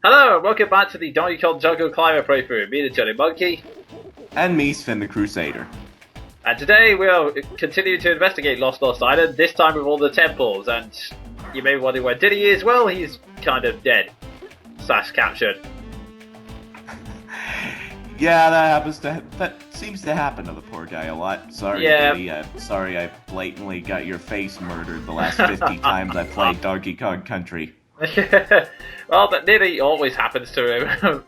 Hello, and welcome back to the Donkey Kong Jungle Climber playthrough. Me, the Jonin Monkey. And me, Sven the Crusader. And today we'll continue to investigate Lost Island, this time with all the temples. And you may be wondering where Diddy is. Well, he's kind of dead. / captured. Yeah, that seems to happen to the poor guy a lot. Sorry, Yeah. Diddy. Sorry I blatantly got your face murdered the last 50 times I played Donkey Kong Country. Well, that nearly always happens to him.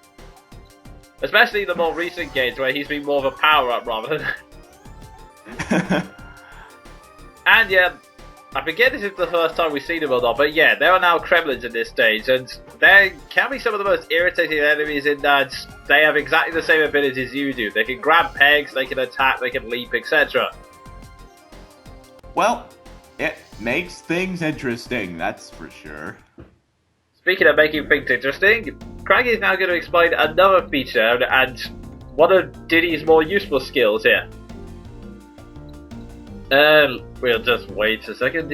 Especially in the more recent games where he's been more of a power-up rather than... And yeah, I forget this is the first time we've seen him or not, but yeah, there are now Kremlings in this stage, and they can be some of the most irritating enemies in that they have exactly the same abilities you do. They can grab pegs, they can attack, they can leap, etc. Well, it makes things interesting, that's for sure. Speaking of making things interesting, Craggy is now going to explain another feature and one of Diddy's more useful skills here. We'll just wait a second.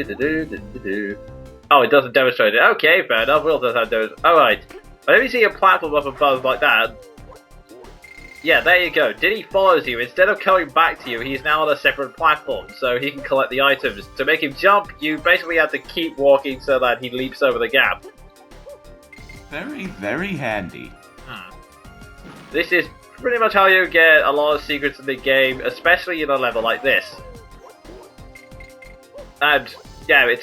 Oh, it doesn't demonstrate it. Okay, fair enough. We'll just have those. Alright. Let me see a platform up above like that. Yeah, there you go. Diddy follows you. Instead of coming back to you, he's now on a separate platform, so he can collect the items. To make him jump, you basically have to keep walking so that he leaps over the gap. Very, very handy. This is pretty much how you get a lot of secrets in the game, especially in a level like this. And yeah,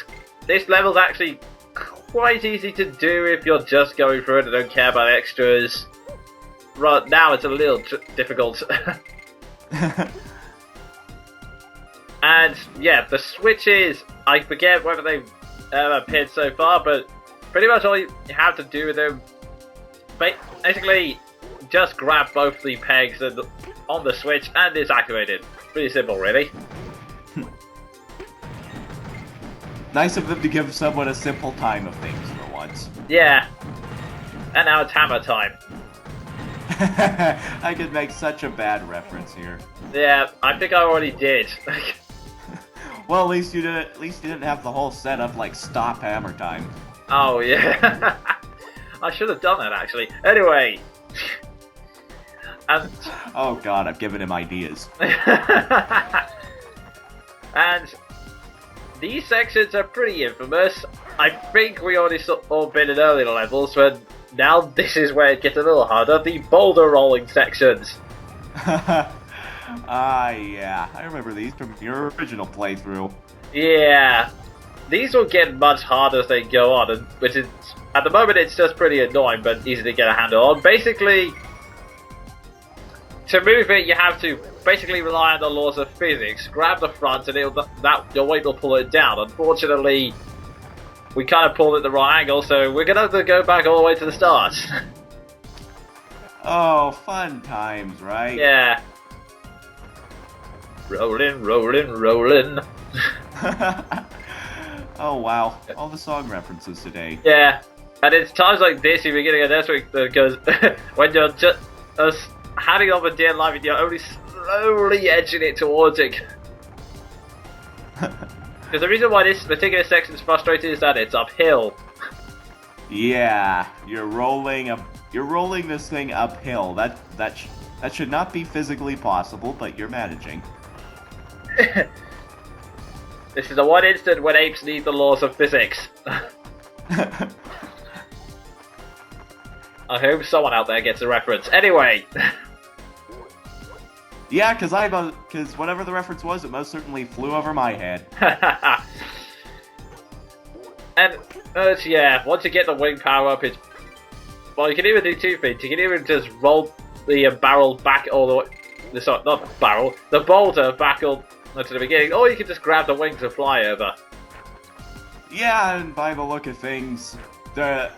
this level's actually quite easy to do if you're just going through it and don't care about extras. Right now it's a little difficult. And yeah, the switches, I forget whether they've appeared so far, but pretty much all you have to do with them, basically just grab both the pegs on the switch and it's activated. Pretty simple, really. Nice of them to give someone a simple time of things for once. Yeah. And now it's hammer time. I could make such a bad reference here. Yeah, I think I already did. Well, at least you didn't have the whole setup like stop hammer time. Oh yeah. I should have done that actually. Anyway. And oh god, I've given him ideas. And these sections are pretty infamous. I think we already all been in earlier levels, but now this is where it gets a little harder. The boulder rolling sections. Yeah. I remember these from your original playthrough. Yeah. These will get much harder as they go on, which is, at the moment it's just pretty annoying, but easy to get a handle on. Basically, to move it, you have to basically rely on the laws of physics. Grab the front, and your weight will pull it down. Unfortunately, we kind of pulled it at the right angle, so we're gonna have to go back all the way to the start. Oh, fun times, right? Yeah. Rolling, rolling, rolling. Oh wow, all the song references today. Yeah, and it's times like this you're getting a network that goes when you're just handing off a dead life and you're only slowly edging it towards it. Because the reason why this particular section is frustrating is that it's uphill. Yeah, you're rolling this thing uphill. That should not be physically possible, but you're managing. This is the one instant when apes need the laws of physics. I hope someone out there gets a reference. Anyway. Yeah, because whatever the reference was, it most certainly flew over my head. And yeah, once you get the wing power up, well, you can either do two things. You can either just roll the barrel back all the way. Sorry, not the barrel, the boulder back all to the beginning, or you can just grab the wings and fly over. Yeah, and by the look of things, the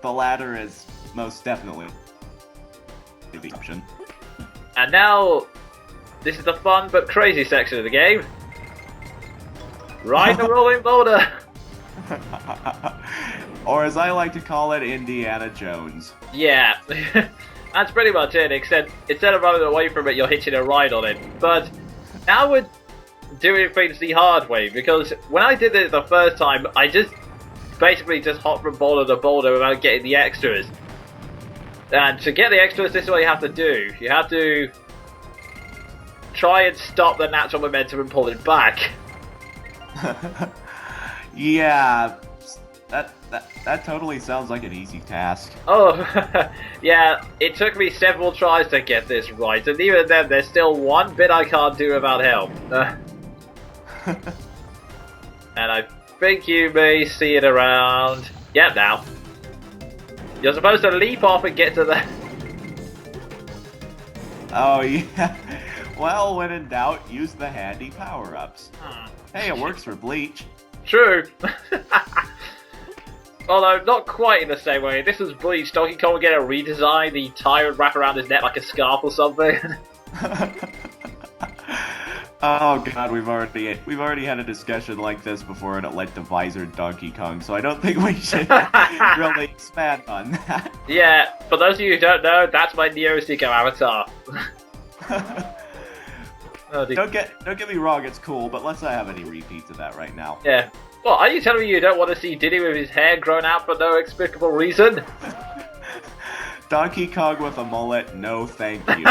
latter is most definitely the option. And now, this is the fun but crazy section of the game. Ride the rolling boulder! Or as I like to call it, Indiana Jones. Yeah, that's pretty much it, except instead of running away from it, you're hitching a ride on it. But now we're doing things the hard way, because when I did it the first time, I just basically just hop from boulder to boulder without getting the extras. And to get the extras, this is what you have to do. You have to try and stop the natural momentum and pull it back. Yeah, that totally sounds like an easy task. Oh, yeah, it took me several tries to get this right, and even then there's still one bit I can't do without help. And I think you may see it around... Yep, now. You're supposed to leap off and get to the... Oh, yeah. Well, when in doubt, use the handy power-ups. Hey, it works for Bleach. True. Although, not quite in the same way. This was Bleach. Donkey Kong would get a redesign, the tyrant wrap around his neck like a scarf or something. Oh god, we've already had a discussion like this before, and it led to Visored Donkey Kong, so I don't think we should really expand on that. Yeah, for those of you who don't know, that's my Neo Seeker avatar. Oh, don't get me wrong, it's cool, but let's not have any repeats of that right now. Yeah. Well, are you telling me you don't want to see Diddy with his hair grown out for no explicable reason? Donkey Kong with a mullet, no thank you.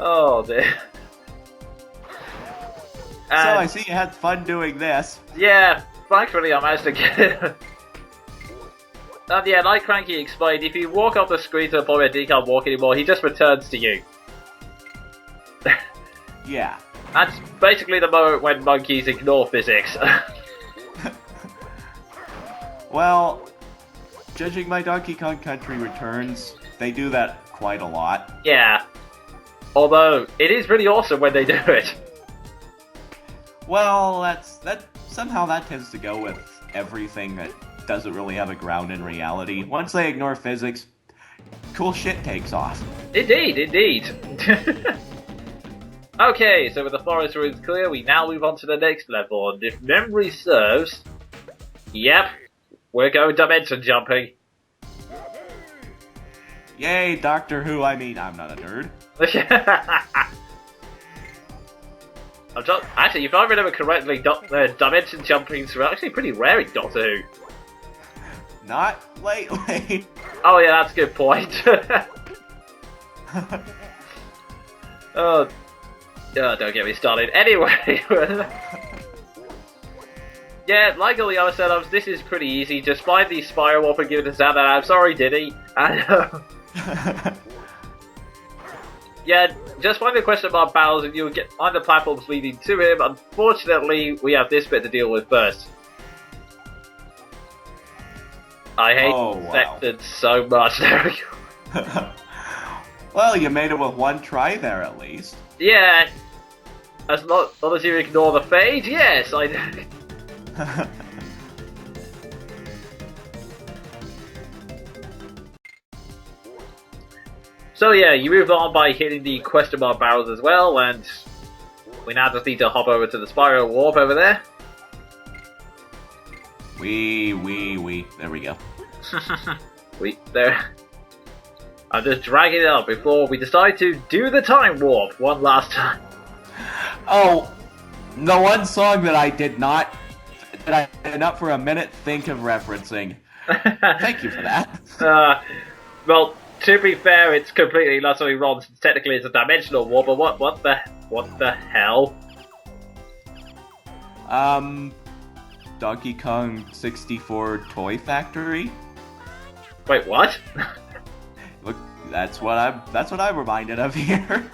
Oh dear. So I see you had fun doing this. Yeah, thankfully I managed to get it. And yeah, like Cranky explained, if you walk off the screen to the point where Diddy can't walk anymore, he just returns to you. Yeah. That's basically the moment when monkeys ignore physics. Well, judging by Donkey Kong Country Returns, they do that quite a lot. Yeah. Although, it is really awesome when they do it. Well, somehow that tends to go with everything that doesn't really have a ground in reality. Once they ignore physics, cool shit takes off. Indeed, indeed. Okay, so with the forest ruins clear, we now move on to the next level, and if memory serves... Yep, we're going dimension jumping. Yay, Doctor Who, I'm not a nerd. Actually, if I remember correctly, dimension jumpings are actually pretty rare in Doctor Who. Not lately. Oh yeah, that's a good point. Oh, don't get me started. Anyway, yeah, like all the other setups, this is pretty easy. Just find the spiral warp and give it a sound. I'm sorry, Diddy. And, yeah, just find the question mark battles and you'll find the platforms leading to him. Unfortunately, we have this bit to deal with first. I hate sections so much. There we go. Well, you made it with one try there, at least. Yeah. As long as you ignore the fade, yes, I know. So yeah, you move on by hitting the question mark barrels as well, and we now just need to hop over to the spiral warp over there. There we go. There. I'm just dragging it up before we decide to do the time warp one last time. Oh, the one song that I did not for a minute think of referencing. Thank you for that. Well, to be fair, it's completely and utterly wrong since technically it's a dimensional warp. But what the hell? Donkey Kong 64 Toy Factory. Wait, what? Look, that's what I'm reminded of here.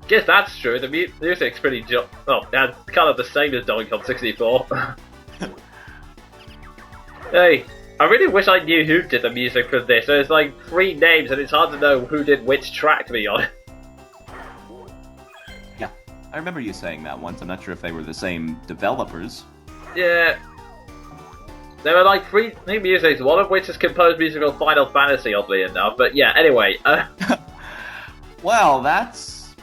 Guess that's true. The music's pretty that's kind of the same as Donkey Kong 64. Hey, I really wish I knew who did the music for this. There's like 3 names and it's hard to know who did which track, to be honest. Yeah, I remember you saying that once. I'm not sure if they were the same developers. Yeah. There were like 3 new musics, one of which is composed music of Final Fantasy, oddly enough. But yeah, anyway. Well, that's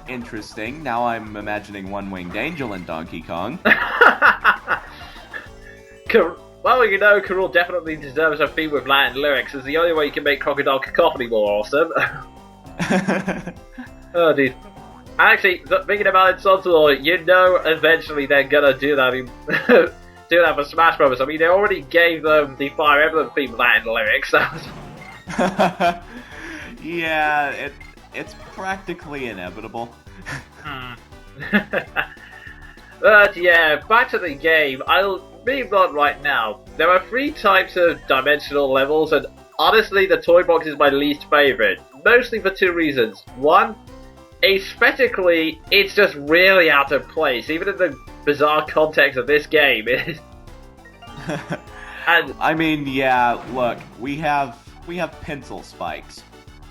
interesting. Now I'm imagining One-Winged Angel in Donkey Kong. Well, you know, Karul definitely deserves a theme with Latin lyrics. It's the only way you can make Crocodile Cacophony more awesome. Oh, dude. Actually, thinking about it, Suntour, you know eventually they're gonna do that. Do that for Smash Bros. I mean, they already gave them the Fire Emblem theme Latin lyrics. Yeah, it's practically inevitable. But yeah, back to the game. I'll move on right now. There are 3 types of dimensional levels, and honestly, the toy box is my least favorite. Mostly for 2 reasons. One, aesthetically, it's just really out of place, even in the bizarre context of this game. And I mean, yeah, look, we have pencil spikes.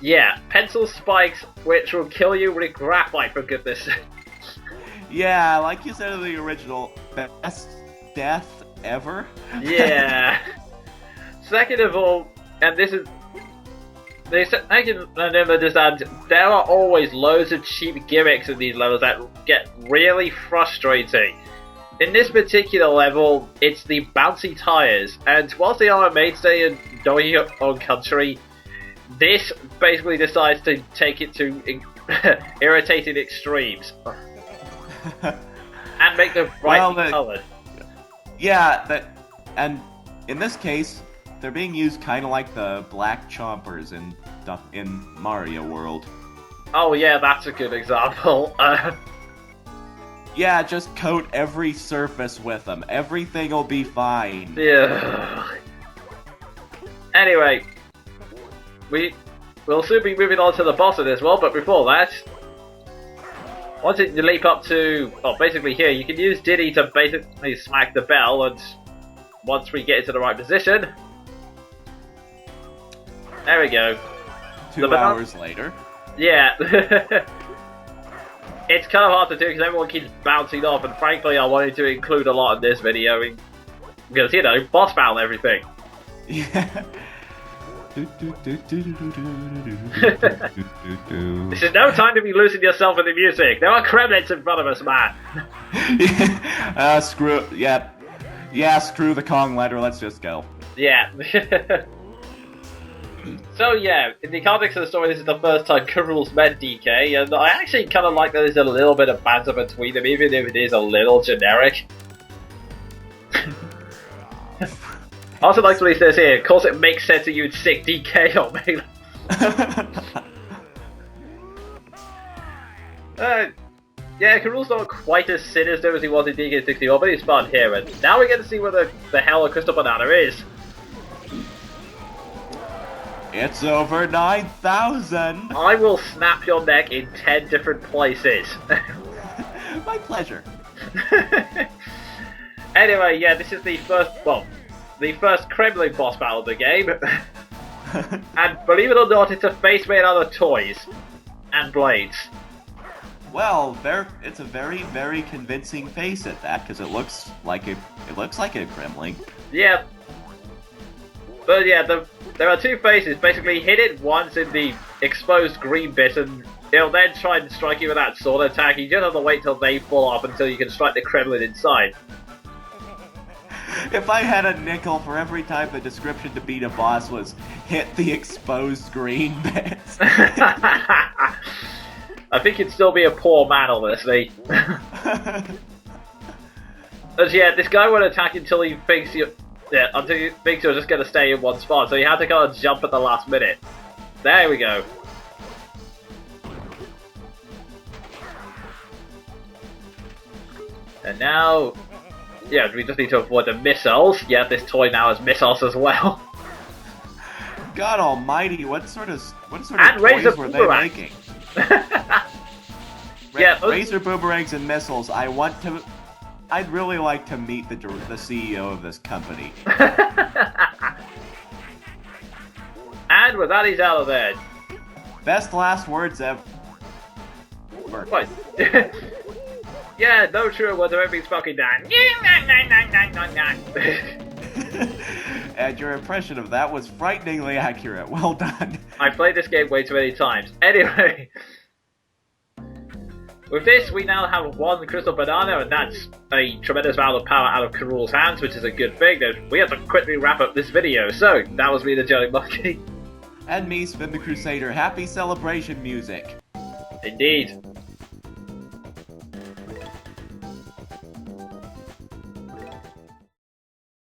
yeah, pencil spikes which will kill you with graphite, for goodness sake. Yeah, like you said in the original, best death ever. Yeah. Second of all, and this is... I can understand, there are always loads of cheap gimmicks in these levels that get really frustrating. In this particular level, it's the bouncy tires, and whilst they are a mainstay in Donkey Kong Country, this basically decides to take it to irritating extremes. And make them brightly coloured. Yeah, and in this case, they're being used kind of like the black chompers in Mario World. Oh yeah, that's a good example. Yeah, just coat every surface with them. Everything will be fine. Yeah. Anyway, we'll soon be moving on to the boss of this world, but before that, once you leap up to, basically here, you can use Diddy to basically smack the bell, and once we get into the right position, there we go. 2 hours later. Yeah. It's kind of hard to do because everyone keeps bouncing off, and frankly I wanted to include a lot in this video because, you know, boss battle and everything. Yeah. This is no time to be losing yourself in the music. There are Kremlings in front of us, man. Screw the Kong letter, let's just go. Yeah. So yeah, in the context of the story, this is the first time Krul's met DK, and I actually kind of like that there's a little bit of banter between them, even if it is a little generic. I also like what he says here, of course it makes sense that you'd sick DK on me. Yeah, Krul's not quite as sinister as he was in DK61, but he's fun here, and now we get to see what the hell a Crystal Banana is. It's over 9,000! I will snap your neck in 10 different places. My pleasure. Anyway, yeah, this is the first Kremling boss battle of the game. And believe it or not, it's a face made out of toys and blades. Well, it's a very, very convincing face at that, because it looks like a Kremling. Yeah. But yeah, there are 2 faces. Basically, hit it once in the exposed green bit, and it'll then try and strike you with that sword attack. You just have to wait till they fall off until you can strike the Kremlin inside. If I had a nickel for every time the description to beat a boss was hit the exposed green bits. I think you'd still be a poor man, honestly. As yeah, this guy won't attack until he thinks you're just going to stay in one spot, so you have to kind of jump at the last minute. There we go. And now, yeah, we just need to avoid the missiles. Yeah, this toy now has missiles as well. God almighty, what sort of and toys were they making? Yeah, Razor boomerangs and missiles. I'd really like to meet the CEO of this company. And with that, he's out of there. Best last words ever. Right. Yeah, no true words have ever been spoken down. And your impression of that was frighteningly accurate. Well done. I played this game way too many times. Anyway. With this, we now have 1 Crystal Banana, and that's a tremendous amount of power out of Krul's hands, which is a good thing. We have to quickly wrap up this video. So, that was me, the Jonin Monkey. And me, Sven the Crusader. Happy celebration music. Indeed.